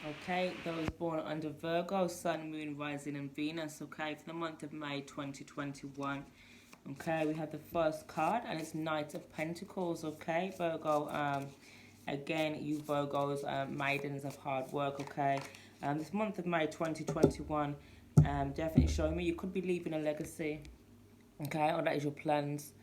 Okay, those born under Virgo, Sun, Moon, Rising, and Venus. Okay, for the month of May 2021. Okay, we have the first card, and it's Knight of Pentacles. Okay, Virgo. Again, you Virgos, maidens of hard work. Okay, this month of May 2021, definitely showing me you could be leaving a legacy. Okay, or that is your plans.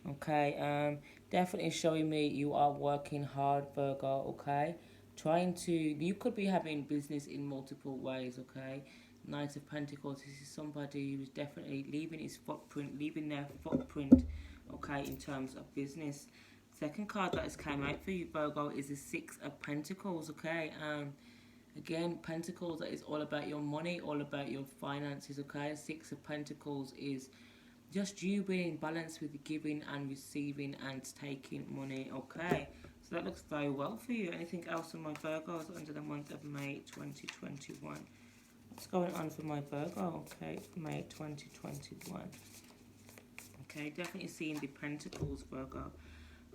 Okay, definitely showing me you are working hard, Virgo. Okay, trying to, you could be having business in multiple ways. Okay, Knight of Pentacles, this is somebody who's definitely leaving his footprint, leaving their footprint. Okay, in terms of business. Second card that has came out for you, Virgo, is the Six of Pentacles. Okay, again, Pentacles, that is all about your money, all about your finances. Okay, Six of Pentacles is just you being balanced with giving and receiving and taking money. Okay, so that looks very well for you. Anything else on my Virgos under the month of May 2021? What's going on for my Virgo? Okay, May 2021. Okay, definitely seeing the Pentacles, Virgo.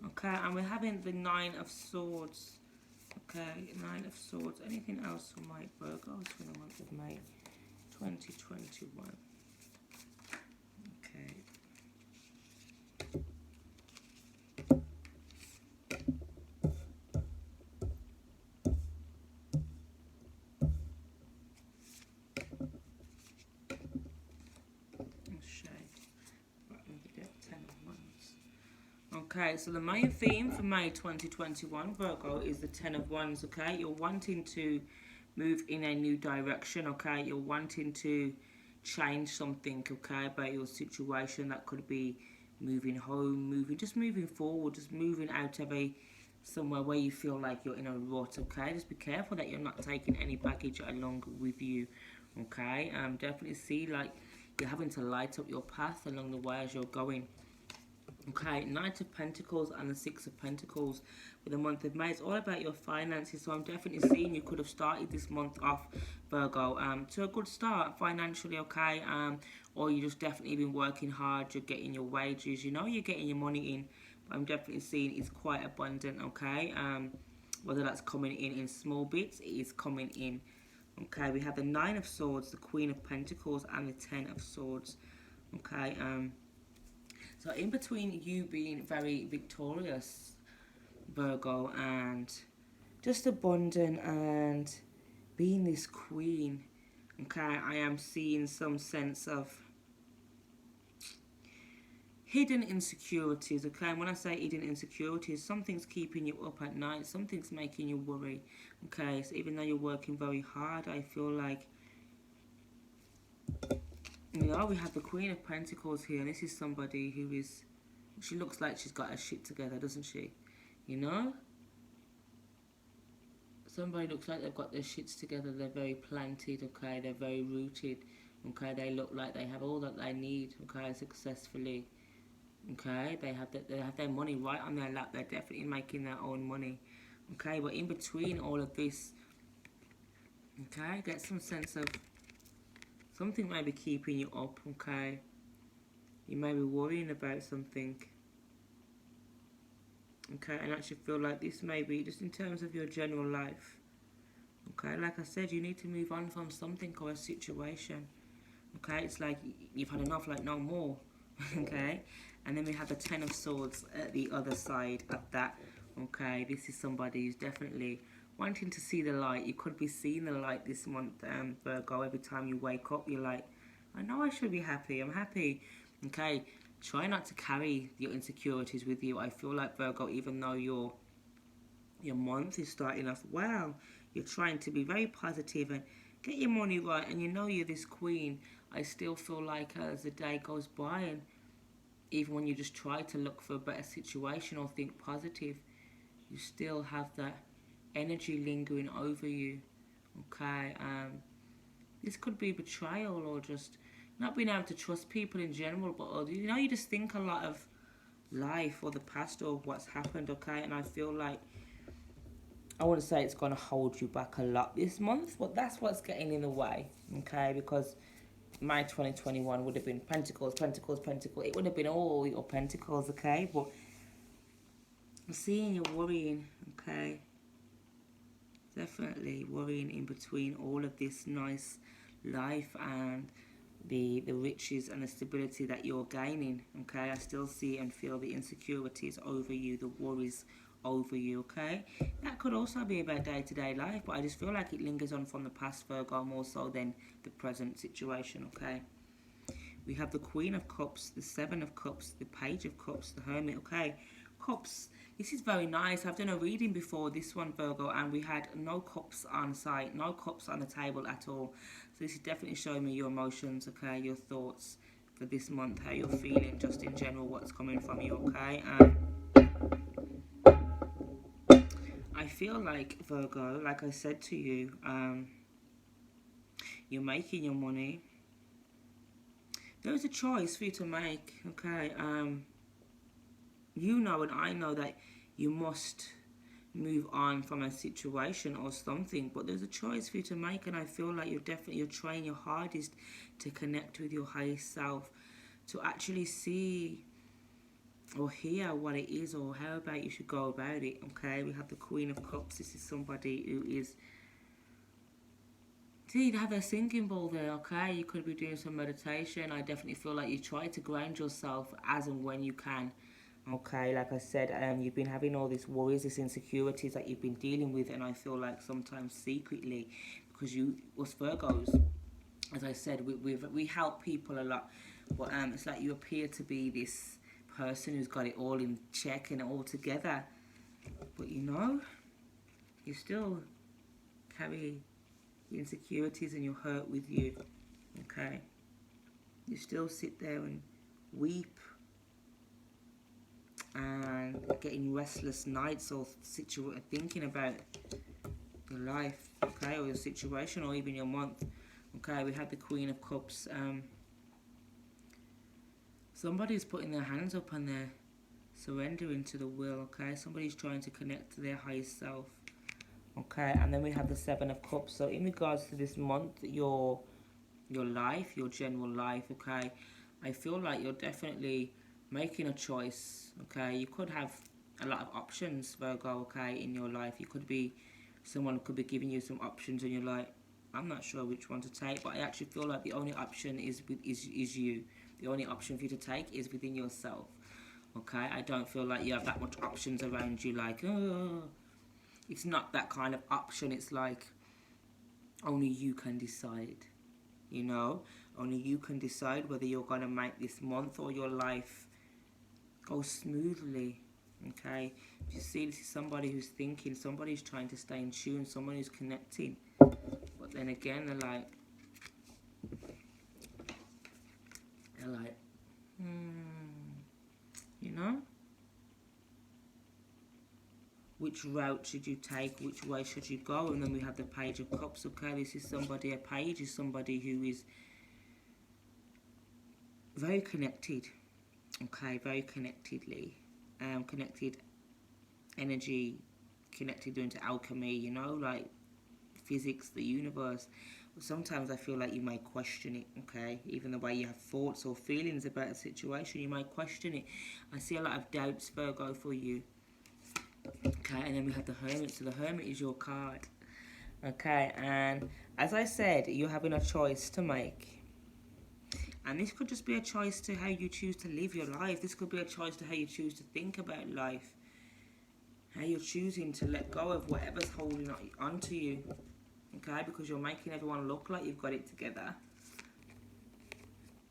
Okay, and we're having the Nine of Swords. Okay, Nine of Swords. Anything else for my Virgos for the month of May 2021? Okay. Okay, so the main theme for May 2021, Virgo, is the Ten of Wands. Okay, you're wanting to move in a new direction. Okay, you're wanting to change something. Okay, about your situation. That could be moving home, just moving forward, just moving out of somewhere where you feel like you're in a rut. Okay, just be careful that you're not taking any baggage along with you. Okay, definitely see like you're having to light up your path along the way as you're going. Okay, Knight of Pentacles and the Six of Pentacles for the month of May. It's all about your finances, so I'm definitely seeing you could have started this month off, Virgo, to a good start financially, okay? Or you just definitely been working hard, you're getting your wages, you know you're getting your money in, but I'm definitely seeing it's quite abundant, okay? Whether that's coming in small bits, it is coming in. Okay, we have the Nine of Swords, the Queen of Pentacles, and the Ten of Swords. Okay, so in between you being very victorious, Virgo, and just abundant and being this queen, okay, I am seeing some sense of hidden insecurities, okay? And when I say hidden insecurities, something's keeping you up at night, something's making you worry, okay? So even though you're working very hard, I feel like, you know, we have the Queen of Pentacles here, and this is somebody who is, she looks like she's got her shit together, doesn't she? You know? Somebody looks like they've got their shits together, they're very planted, okay? They're very rooted, okay? They look like they have all that they need, okay, successfully. Okay, they have their money right on their lap. They're definitely making their own money. Okay, but in between all of this, okay, get some sense of something may be keeping you up, okay? You may be worrying about something. Okay, and actually feel like this may be just in terms of your general life. Okay, like I said, you need to move on from something or a situation. Okay, it's like you've had enough, like no more. Okay, and then we have the Ten of Swords at the other side of that. Okay, this is somebody who's definitely wanting to see the light. You could be seeing the light this month, Virgo. Every time you wake up, you're like, I know I should be happy. I'm happy. Okay, try not to carry your insecurities with you. I feel like, Virgo, even though your month is starting off well, you're trying to be very positive and get your money right, and you know you're this queen. I still feel like as the day goes by, and even when you just try to look for a better situation or think positive, you still have that energy lingering over you. Okay, this could be betrayal or just not being able to trust people in general, but you know, you just think a lot of life or the past or what's happened. Okay, and I feel like I want to say it's going to hold you back a lot this month, but that's what's getting in the way. Okay, because my 2021 would have been Pentacles, Pentacles, Pentacles. It would have been all your Pentacles, okay? But I'm seeing you're worrying, okay? Definitely worrying in between all of this nice life and the riches and the stability that you're gaining. Okay, I still see and feel the insecurities over you, the worries over you. Okay, that could also be about day-to-day life, but I just feel like it lingers on from the past, Virgo, more so than the present situation. Okay, we have the Queen of Cups, the Seven of Cups, the Page of Cups, the Hermit. Okay, Cups. This is very nice. I've done a reading before this one, Virgo, and we had no cups on site, no cups on the table at all. So this is definitely showing me your emotions, okay, your thoughts for this month, how you're feeling, just in general, what's coming from you, okay? I feel like, Virgo, like I said to you, you're making your money. There's a choice for you to make, okay? You know and I know that you must move on from a situation or something, but there's a choice for you to make, and I feel like you're trying your hardest to connect with your highest self, to actually see or hear what it is or how about you should go about it. Okay, we have the Queen of Cups. This is somebody who is, see, you have a singing bowl there. Okay, you could be doing some meditation. I definitely feel like you try to ground yourself as and when you can. Okay, like I said, you've been having all these worries, these insecurities that you've been dealing with, and I feel like sometimes secretly, because us Virgos, as I said, we help people a lot, but it's like you appear to be this person who's got it all in check and all together, but you still carry the insecurities and your hurt with you. Okay, you still sit there and weep and getting restless nights or thinking about your life, okay, or your situation, or even your month. Okay, we had the Queen of Cups. Somebody's putting their hands up and they're surrendering to the will. Okay, somebody's trying to connect to their highest self. Okay, and then we have the Seven of Cups. So in regards to this month, your life, your general life, okay, I feel like you're definitely making a choice. Okay, you could have a lot of options, Virgo, okay, in your life. You could be, someone could be giving you some options and you're like, I'm not sure which one to take, but I actually feel like the only option is you. The only option for you to take is within yourself. Okay, I don't feel like you have that much options around you, like, oh, it's not that kind of option. It's like only you can decide, only you can decide whether you're going to make this month or your life go smoothly. Okay, you see, this is somebody who's thinking, somebody who's trying to stay in tune, someone who's connecting, but then again they're like which route should you take, which way should you go? And then we have the Page of Cups. Okay, this is somebody, a page is somebody who is very connected. Okay, very connected energy, connected into alchemy, like physics, the universe. But sometimes I feel like you might question it, okay? Even the way you have thoughts or feelings about a situation, you might question it. I see a lot of doubts, Virgo, for you. Okay, and then we have the Hermit. So the Hermit is your card. Okay, and as I said, you're having a choice to make. And this could just be a choice to how you choose to live your life. This could be a choice to how you choose to think about life. How you're choosing to let go of whatever's holding on to you. Okay, because you're making everyone look like you've got it together.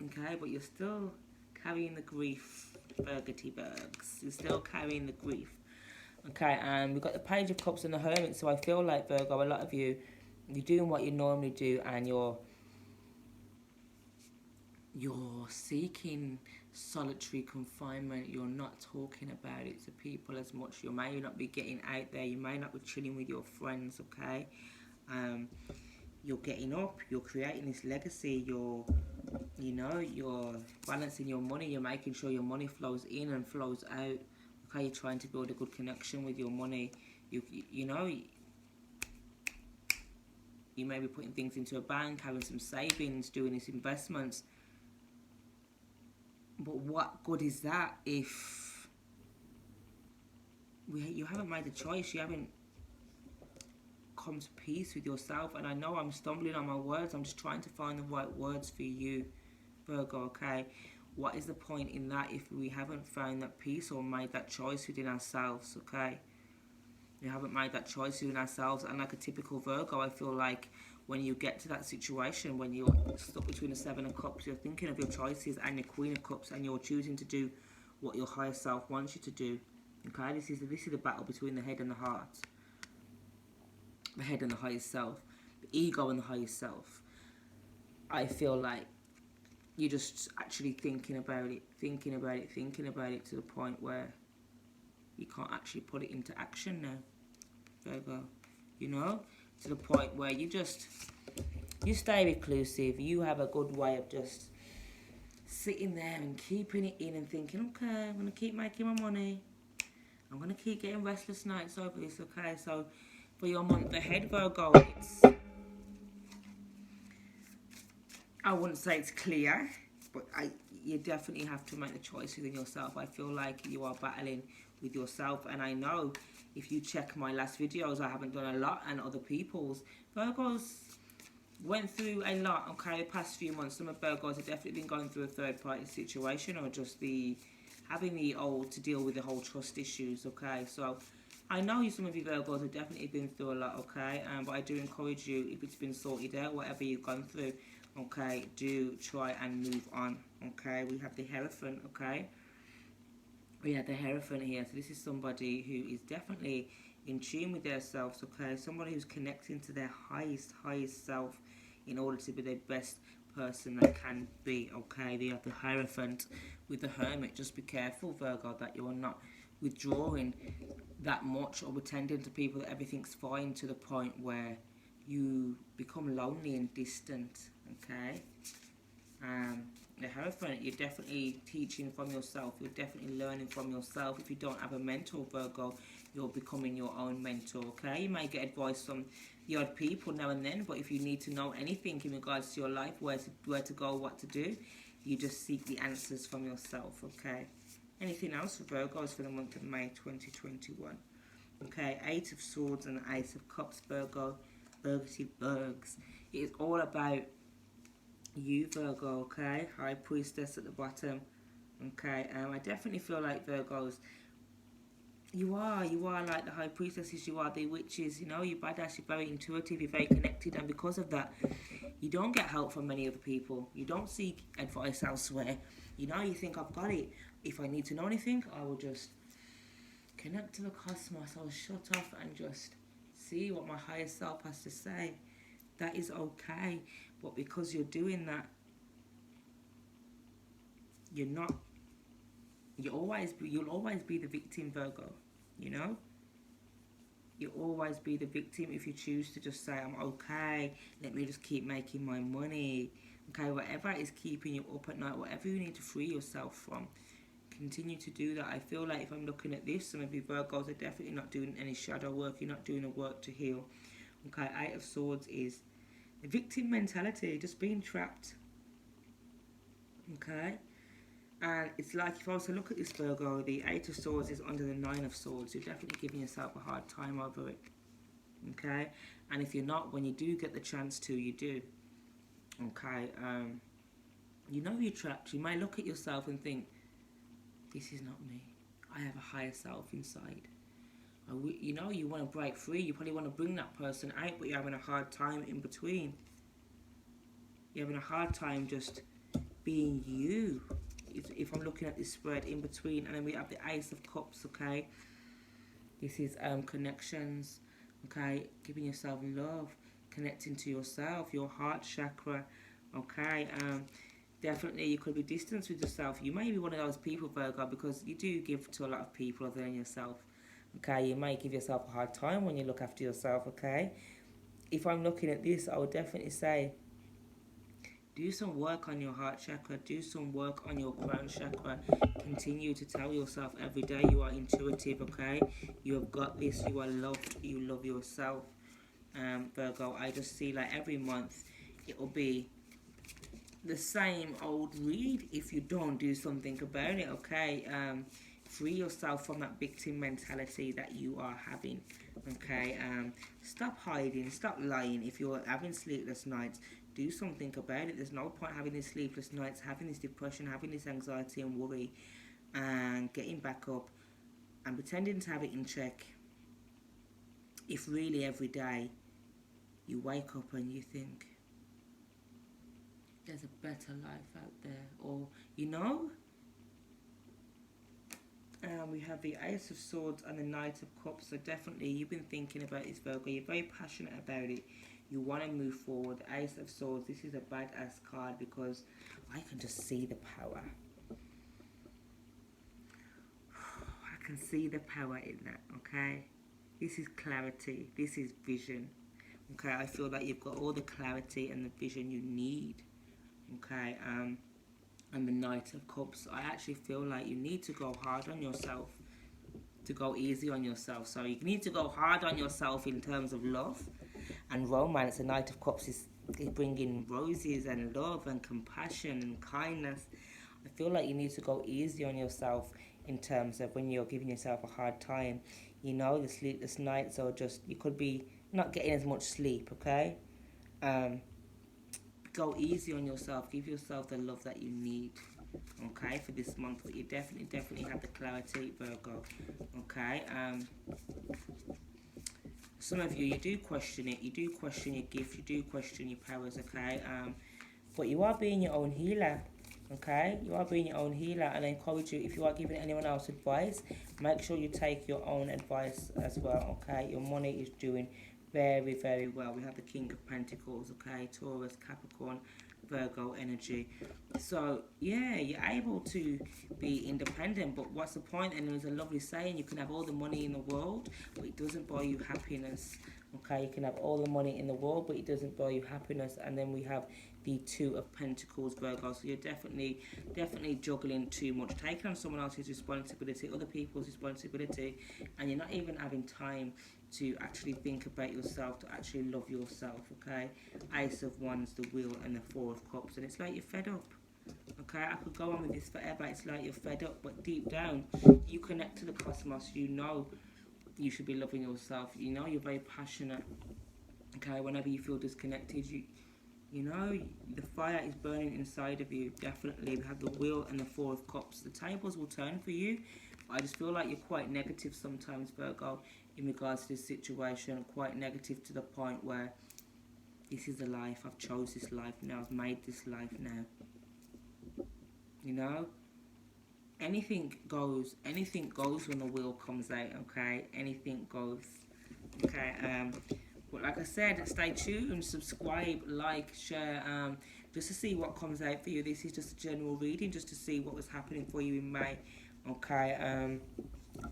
Okay, but you're still carrying the grief, Virgity Bergs. You're still carrying the grief. Okay, and we've got the Page of Cups and the Hermit. So I feel like, Virgo, a lot of you're doing what you normally do, and you're seeking solitary confinement. You're not talking about it to people as much. You may not be getting out there. You may not be chilling with your friends, okay? You're getting up. You're creating this legacy. You're balancing your money. You're making sure your money flows in and flows out. Okay, you're trying to build a good connection with your money. You may be putting things into a bank, having some savings, doing these investments. But what good is that if you haven't made a choice? You haven't come to peace with yourself. And I know I'm stumbling on my words. I'm just trying to find the right words for you, Virgo, okay? What is the point in that if we haven't found that peace or made that choice within ourselves, okay? We haven't made that choice within ourselves. And like a typical Virgo, I feel like when you get to that situation, when you're stuck between the Seven of Cups, you're thinking of your choices and your Queen of Cups, and you're choosing to do what your higher self wants you to do. Okay, this is the battle between the head and the heart. The head and the higher self. The ego and the higher self. I feel like you're just actually thinking about it to the point where you can't actually put it into action now, Virgo. You know? To the point where you stay reclusive. You have a good way of just sitting there and keeping it in and thinking, okay, I'm going to keep making my money. I'm going to keep getting restless nights over this, okay? So, for your month ahead, Virgo, I wouldn't say it's clear, but you definitely have to make the choice within yourself. I feel like you are battling with yourself, and I know if you check my last videos, I haven't done a lot, and other people's. Virgos went through a lot, okay, the past few months. Some of Virgos have definitely been going through a third-party situation, or just having to deal with the whole trust issues, okay? So I know some of you Virgos have definitely been through a lot, okay? But I do encourage you, if it's been sorted out, whatever you've gone through, okay, do try and move on, okay? We have the Hierophant, okay? We have the Hierophant here. So this is somebody who is definitely in tune with themselves, okay? Somebody who's connecting to their highest self in order to be the best person they can be, okay? They have the Hierophant with the Hermit. Just be careful, Virgo, that you are not withdrawing that much or pretending to people that everything's fine to the point where you become lonely and distant, okay? The Hierophant, you're definitely teaching from yourself. You're definitely learning from yourself. If you don't have a mentor, Virgo, you're becoming your own mentor, okay? You may get advice from the odd people now and then, but if you need to know anything in regards to your life, where to go, what to do, you just seek the answers from yourself, okay? Anything else for Virgos for the month of May 2021? Okay, Eight of Swords and the Ace of Cups, Virgo. Bergs. It is all about you, Virgo, okay? High Priestess at the bottom. Okay, I definitely feel like Virgos, you are like the High Priestesses, you are the witches, you know, you're badass, you're very intuitive, you're very connected, and because of that, you don't get help from many other people. You don't seek advice elsewhere. You know, you think, I've got it. If I need to know anything, I will just connect to the cosmos. I'll shut off and just see what my higher self has to say. That is okay. But because you're doing that, you'll always be the victim, Virgo. You know? You'll always be the victim if you choose to just say, I'm okay, let me just keep making my money. Okay, whatever is keeping you up at night, whatever you need to free yourself from, continue to do that. I feel like if I'm looking at this, some of you Virgos are definitely not doing any shadow work. You're not doing the work to heal. Okay, Eight of Swords is the victim mentality, just being trapped. Okay? And it's like, if I was to look at this Virgo, the Eight of Swords is under the Nine of Swords. You're definitely giving yourself a hard time over it. Okay? And if you're not, when you do get the chance to, you do. Okay? You know you're trapped. You may look at yourself and think, this is not me. I have a higher self inside. You know, you want to break free. You probably want to bring that person out, but you're having a hard time in between. You're having a hard time just being you. If I'm looking at this spread in between, and then we have the Ace of Cups, okay? This is connections, okay? Giving yourself love, connecting to yourself, your heart chakra, okay? Definitely you could be distanced with yourself. You may be one of those people, Virgo, because you do give to a lot of people other than yourself, okay? You may give yourself a hard time when you look after yourself, okay? If I'm looking at this, I would definitely say, do some work on your heart chakra. Do some work on your crown chakra. Continue to tell yourself every day you are intuitive, okay? You have got this. You are loved. You love yourself. Virgo, I just see like every month it will be the same old read if you don't do something about it, okay? free yourself from that victim mentality that you are having. Okay, stop hiding, stop lying. If you're having sleepless nights, do something about it. There's no point having these sleepless nights, having this depression, having this anxiety and worry, and getting back up and pretending to have it in check. If really every day you wake up and you think there's a better life out there, or you know, we have the Ace of Swords and the Knight of Cups. So definitely you've been thinking about this, Virgo. You're very passionate about it. You want to move forward. The Ace of Swords, this is a badass card because I can just see the power. I can see the power in that, okay? This is clarity. This is vision. Okay, I feel like you've got all the clarity and the vision you need. Okay, and the Knight of Cups, I actually feel like you need to go hard on yourself to go easy on yourself. So you need to go hard on yourself in terms of love and romance. The Knight of Cups is bringing roses and love and compassion and kindness. I feel like you need to go easy on yourself in terms of when you're giving yourself a hard time. You know, the sleepless nights, or just you could be not getting as much sleep, okay? Go easy on yourself. Give yourself the love that you need, okay, for this month. But you definitely have the clarity, Virgo, okay? Some of you do question it. You do question your gift. You do question your powers, okay? But you are being your own healer, okay? You are being your own healer, and I encourage you, if you are giving anyone else advice, make sure you take your own advice as well, okay? Your money is doing very, very well. We have the King of Pentacles, okay? Taurus, Capricorn, Virgo energy. So, yeah, you're able to be independent, but what's the point? And there's a lovely saying, you can have all the money in the world, but it doesn't buy you happiness, okay? You can have all the money in the world, but it doesn't buy you happiness. And then we have the Two of Pentacles, Virgo. So you're definitely juggling too much, taking on someone else's responsibility, other people's responsibility, and you're not even having time to actually think about yourself, to actually love yourself, okay? Ace of Wands, the Wheel, and the Four of Cups. And it's like you're fed up, okay? I could go on with this forever. It's like you're fed up, but deep down, you connect to the cosmos. You know you should be loving yourself. You know you're very passionate, okay? Whenever you feel disconnected, you know, the fire is burning inside of you, definitely. We have the Wheel and the Four of Cups. The tables will turn for you. I just feel like you're quite negative sometimes, Virgo, in regards to this situation. Quite negative to the point where this is a life. I've chose this life now. I've made this life now. You know? Anything goes. Anything goes when the wheel comes out, okay? Anything goes. Okay, but like I said, stay tuned, subscribe, like, share, just to see what comes out for you. This is just a general reading, just to see what was happening for you in May. Okay,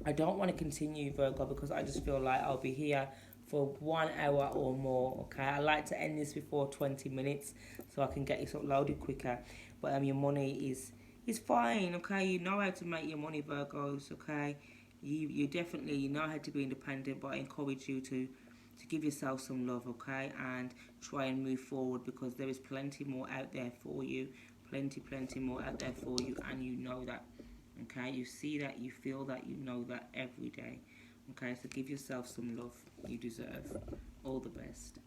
I don't want to continue, Virgo, because I just feel like I'll be here for 1 hour or more. Okay, I like to end this before 20 minutes so I can get this uploaded quicker. But your money is fine. Okay, you know how to make your money, Virgos. Okay, you definitely know how to be independent, but I encourage you to give yourself some love, okay, and try and move forward, because there is plenty more out there for you. Plenty more out there for you, and you know that. Okay, you see that, you feel that, you know that every day. Okay, so give yourself some love. You deserve all the best.